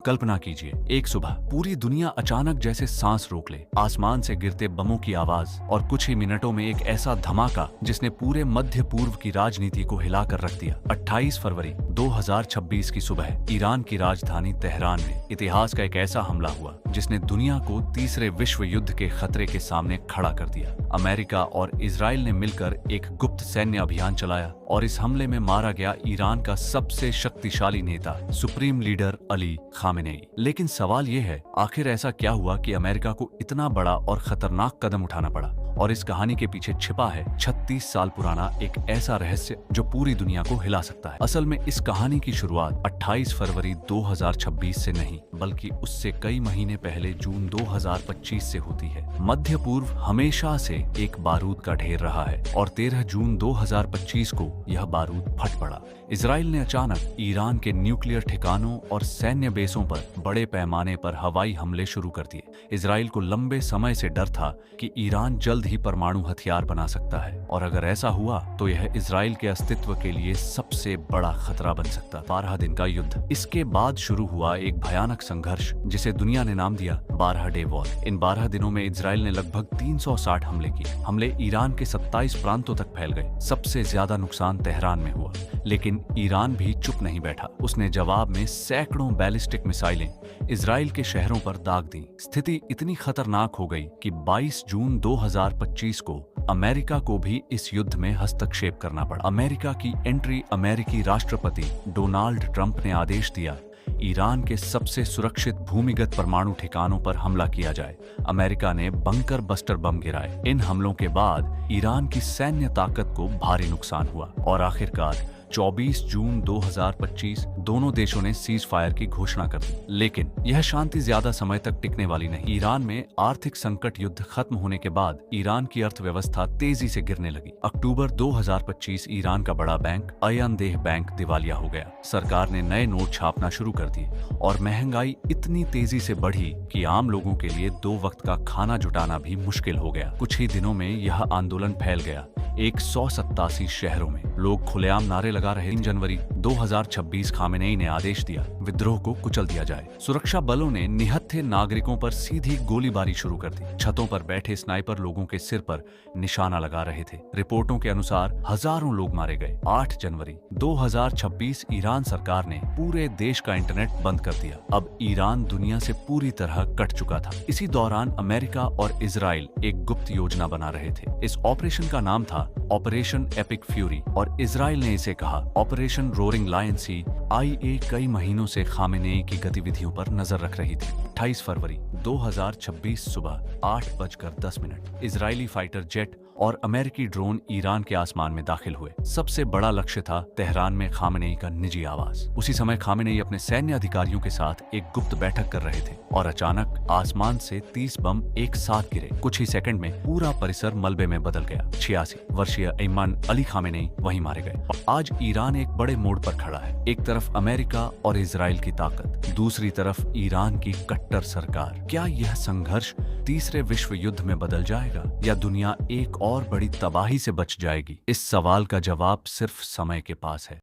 कल्पना कीजिए, एक सुबह पूरी दुनिया अचानक जैसे सांस रोक ले, आसमान से गिरते बमों की आवाज और कुछ ही मिनटों में एक ऐसा धमाका जिसने पूरे मध्य पूर्व की राजनीति को हिलाकर रख दिया। 28 फरवरी 2026 की सुबह ईरान की राजधानी तेहरान में इतिहास का एक ऐसा हमला हुआ जिसने दुनिया को तीसरे विश्व युद्ध के खतरे के सामने खड़ा कर दिया। अमेरिका और इजराइल ने मिलकर एक गुप्त सैन्य अभियान चलाया और इस हमले में मारा गया ईरान का सबसे शक्तिशाली नेता सुप्रीम लीडर अली खामेनेई। लेकिन सवाल यह है, आखिर ऐसा क्या हुआ कि अमेरिका को इतना बड़ा और खतरनाक कदम उठाना पड़ा? और इस कहानी के पीछे छिपा है 36 साल पुराना एक ऐसा रहस्य जो पूरी दुनिया को हिला सकता है। असल में इस कहानी की शुरुआत 28 फरवरी 2026 से नहीं, बल्कि उससे कई महीने पहले जून 2025 से होती है। मध्य पूर्व हमेशा से एक बारूद का ढेर रहा है और 13 जून 2025 को यह बारूद फट पड़ा। इजराइल ने अचानक ईरान के न्यूक्लियर ठिकानों और सैन्य बेसों पर बड़े पैमाने पर हवाई हमले शुरू कर दिए। इजराइल को लंबे समय से डर था कि ईरान जल्द ही परमाणु हथियार बना सकता है और अगर ऐसा हुआ तो यह इजराइल के अस्तित्व के लिए सबसे बड़ा खतरा बन सकता। 12 दिन का युद्ध। इसके बाद शुरू हुआ एक भयानक संघर्ष जिसे दुनिया ने नाम दिया 12 डे वॉर। इन 12 दिनों में इजराइल ने लगभग 360 हमले किए। हमले ईरान के 27 प्रांतों तक फैल गए। सबसे ज्यादा नुकसान तेहरान में हुआ, लेकिन ईरान भी चुप नहीं बैठा। उसने जवाब में सैकड़ों बैलिस्टिक मिसाइलें इजराइल के शहरों पर दाग दी। स्थिति इतनी खतरनाक हो गई कि 22 जून 2025 को अमेरिका को भी इस युद्ध में हस्तक्षेप करना पड़ा। अमेरिका की एंट्री अमेरिकी राष्ट्रपति डोनाल्ड ट्रंप ने आदेश दिया, ईरान के सबसे सुरक्षित भूमिगत परमाणु ठिकानों पर हमला किया जाए। अमेरिका ने बंकर बस्टर बम गिराए। इन हमलों के बाद ईरान की सैन्य ताकत को भारी नुकसान हुआ और आखिरकार 24 जून 2025 दोनों देशों ने सीज फायर की घोषणा कर दी। लेकिन यह शांति ज्यादा समय तक टिकने वाली नहीं। ईरान में आर्थिक संकट युद्ध खत्म होने के बाद ईरान की अर्थव्यवस्था तेजी से गिरने लगी। अक्टूबर 2025 ईरान का बड़ा बैंक अयनदेह बैंक दिवालिया हो गया। सरकार ने नए नोट छापना शुरू कर दिए और महंगाई इतनी तेजी से बढ़ी कि आम लोगों के लिए 2 वक्त का खाना जुटाना भी मुश्किल हो गया। कुछ ही दिनों में यह आंदोलन फैल गया। 187 शहरों में लोग खुलेआम नारे लगा रहे। 3 जनवरी 2026 खामेनेई ने आदेश दिया, विद्रोह को कुचल दिया जाए। सुरक्षा बलों ने निहत्थे नागरिकों पर सीधी गोलीबारी शुरू कर दी। छतों पर बैठे स्नाइपर लोगों के सिर पर निशाना लगा रहे थे। रिपोर्टों के अनुसार हजारों लोग मारे गए। 8 जनवरी 2026 ईरान सरकार ने पूरे देश का इंटरनेट बंद कर दिया। अब ईरान दुनिया से पूरी तरह कट चुका था। इसी दौरान अमेरिका और इजराइल एक गुप्त योजना बना रहे थे। इस ऑपरेशन का नाम था ऑपरेशन एपिक फ्यूरी और इजराइल ने इसे कहा ऑपरेशन रोरिंग लायन सी। IA कई महीनों से खामेनेई की गतिविधियों पर नजर रख रही थी। 28 फरवरी 2026 सुबह 8:10 इजरायली फाइटर जेट और अमेरिकी ड्रोन ईरान के आसमान में दाखिल हुए। सबसे बड़ा लक्ष्य था तेहरान में खामेनेई का निजी आवास। उसी समय खामेनेई अपने सैन्य अधिकारियों के साथ एक गुप्त बैठक कर रहे थे और अचानक आसमान से 30 बम एक साथ गिरे। कुछ ही सेकंड में पूरा परिसर मलबे में बदल गया। 86 वर्षीय इमाम अली खामेनेई वहीं मारे गए। आज ईरान एक बड़े मोड़ पर खड़ा है। एक तरफ अमेरिका और इजराइल की ताकत, दूसरी तरफ ईरान की कट्टर सरकार। क्या यह संघर्ष तीसरे विश्व युद्ध में बदल जाएगा या दुनिया एक और बड़ी तबाही से बच जाएगी? इस सवाल का जवाब सिर्फ समय के पास है।